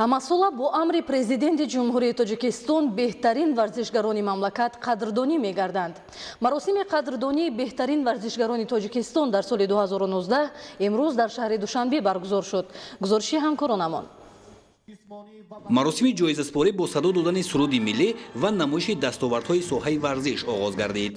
Амасола бо амри президенти ҷумҳурии Тоҷикистон беҳтарин варзишгарони мамлакат қадрдонӣ мегарданд. Маросими қадрдонии беҳтарин варзишгарони Тоҷикистон дар соли 2019 имрӯз дар шаҳри Душанбе баргузор шуд. гузориши ҳамкоронамон. маросими ҷоизаспорӣ бо садо додани суруди миллӣ ва намоиши дастовардҳои соҳаи варзиш оғоз гардид.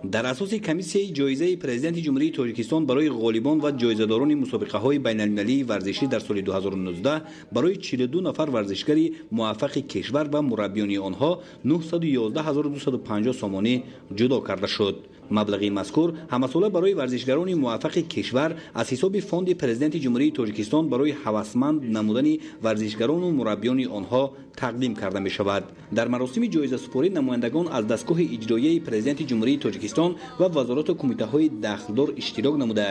дар асоси комиссияи ҷоизаи президенти ҷумҳурии Тоҷикистон барои ғолибон ва ҷоизадорони мусобиқаҳои байналмилалии варзишӣ дар соли 2019 барои 42 нафар варзишгари муваффақи кишвар ва мураббиёни онҳо 911250 сомонӣ ҷудо карда шуд. маблағи мазкур ҳамасола барои варзишгарони муваффақи кишвар аз ҳисоби фонди президенти ҷумҳурии Тоҷикистон барои ҳавасманд намудани варзишгарону мураббиёни онҳо тақдим карда мешавад. дар маросими ҷоизасупорӣ намояндагон аз дастгоҳи иҷроияи президенти ҷумҳурии Тоҷикистон ва вазорату кумитаҳои дахлдор иштирок намуда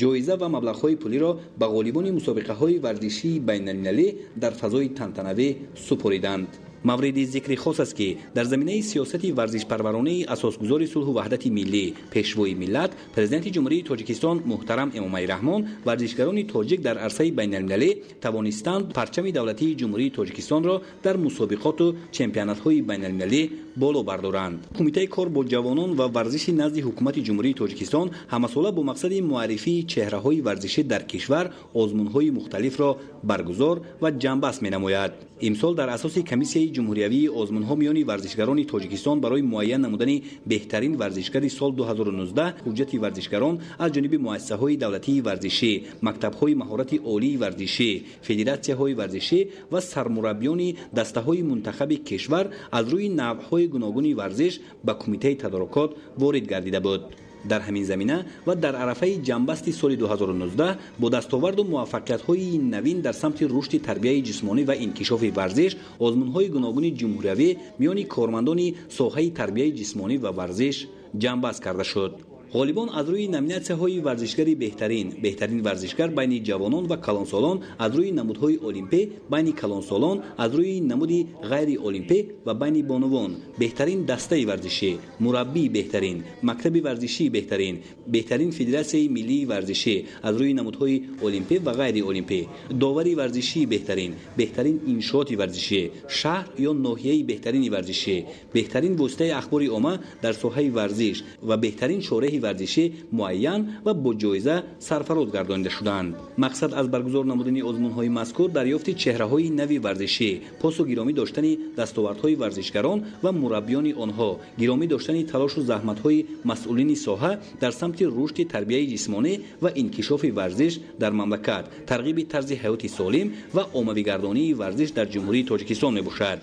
ҷоиза ва маблағҳои пулиро ба ғолибони мусобиқаҳои варзишии байналмилалӣ дар фазои тантанавӣ супориданд. мавриди зикри хос аст ки дар заминаи сиёсати варзишпарваронаи асосгузори сулҳу ваҳдати миллӣ пешвои миллат президенти ҷумҳурии Тоҷикистон муҳтарам Эмомали Раҳмон варзишгарони тоҷик дар арсаи байналмилалӣ тавонистанд парчами давлатии ҷумҳурии Тоҷикистонро дар мусобиқоту чемпионатҳои байналмилалӣ боло бардоранд. кумитаи кор бо ҷавонон ва варзиши назди ҳукумати ҷумҳурии Тоҷикистон ҳамасола бо мақсади муаррифии чеҳраҳои варзишӣ дар кишвар озмунҳои мухталифро баргузор ва ҷамъбаст менамояд. имсол дар асоси комиссияи ҷумҳуриявии озмунҳо миёни варзишгарони Тоҷикистон барои муайян намудани беҳтарин варзишгари сол 2019 ҳуҷҷати варзишгарон аз ҷониби муассисаҳои давлатии варзишӣ, мактабҳои маҳорати олии варзишӣ, федератсияҳои варзишӣ ва сармураббиёни дастаҳои мунтахаби кишвар аз рӯи навъҳои гуногуни варзиш ба кумитаи тадорукот ворид гардида буд. дар ҳамин замина ва дар арафаи ҷанбасти соли 2019 бо дастоварду муваффақиятҳои навин дар самти рушди тарбияи ҷисмонӣ ва инкишофи варзиш озмунҳои гуногуни ҷумҳуриявӣ миёни кормандони соҳаи тарбияи ҷисмонӣ ва варзиш ҷанбаст карда шуд. ғолибон аз рӯи номинатсияҳои варзишгари беҳтарин варзишгар байни ҷавонон ва калонсолон, аз рӯи намудҳои олимпӣ байни калонсолон, аз рӯи намуди ғайри олимпӣ ва байни бонувон, беҳтарин дастаи варзишӣ, мураббии беҳтарин, мактаби варзишии беҳтарин федератсияи миллии варзишӣ, аз рӯи намудҳои олимпӣ ва ғайри олимпӣ, довари варзишии беҳтарин иншооти варзишӣ, шаҳр ё ноҳияи беҳтарини варзишӣ, беҳтарин воситаи ахбори омма дар соҳаи варзиш ва беҳтарин чораи варзишӣ муайян ва бо ҷоиза сарфароз гардонида шуданд. мақсад аз баргузор намудани озмунҳои мазкур дарёфти чеҳраҳои нави варзишӣ, посу гиромӣ доштани дастовардҳои варзишгарон ва мураббиёни онҳо, гиромӣ доштани талошу заҳматҳои масъулини соҳа дар самти рушди тарбияи ҷисмонӣ ва инкишофи варзиш дар мамлакат, тарғиби тарзи ҳаёти солим ва оммавигардонии варзиш дар ҷумҳурии Тоҷикистон мебошад.